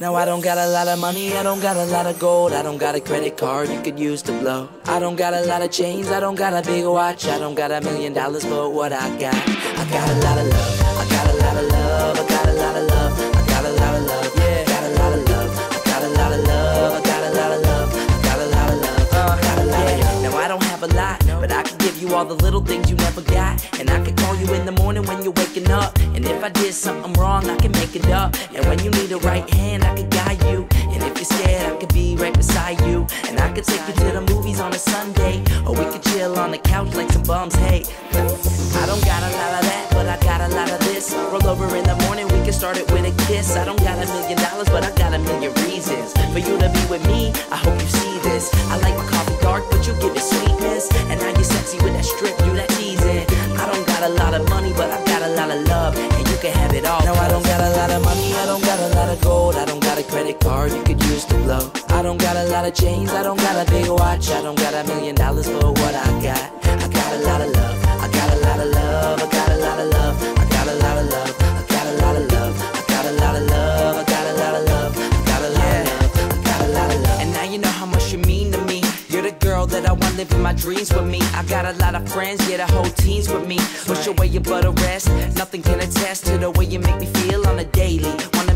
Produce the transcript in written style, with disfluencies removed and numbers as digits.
Now I don't got a lot of money, I don't got a lot of gold, I don't got a credit card you could use to blow. I don't got a lot of chains, I don't got a big watch, I don't got $1 million, but what I got a lot of love, I got a lot of love, I got a lot of love, I got a lot of love, yeah, got a lot of love, I got a lot of love, I got a lot of love, I got a lot of love, got a lot of love. Now I don't have a lot, but I can give you all the little things you never got, and I can call you in the morning when you're waking up, and if I did something wrong, I can make it up, and when you need a right hand, I can guide you, and if you're scared, I could be right beside you, and I could take you to the movies on a Sunday, or we could chill on the couch like some bums. Hey, I don't got a lot of that, but I got a lot of this. Roll over in the morning, we can start it with a kiss. I don't got $1 million, but I got 1,000,000 reasons for you to be with me. I hope you see this. I like my coffee dark, but you give it sweetness, and now you're sexy with that strip, you that teasing. I don't got a lot of money, but I got a lot of love, and you can have it all. No, I don't got a lot of money, I don't got a lot of gold, I don't got a credit card you could use to blow. I don't got a lot of chains, I don't got a big watch, I don't got $1 million, but what I got a lot of love, I got a lot of love, I got a lot of love, I got a lot of love, I got a lot of love, I got a lot of love, I got a lot of love, I got a lot of love, I got a lot of love. And now you know how much you mean to me. You're the girl that I want living my dreams with me. I got a lot of friends, yeah, the whole team's with me. Push away your butt rest, nothing can attest to the way you make me feel on a daily. Wanna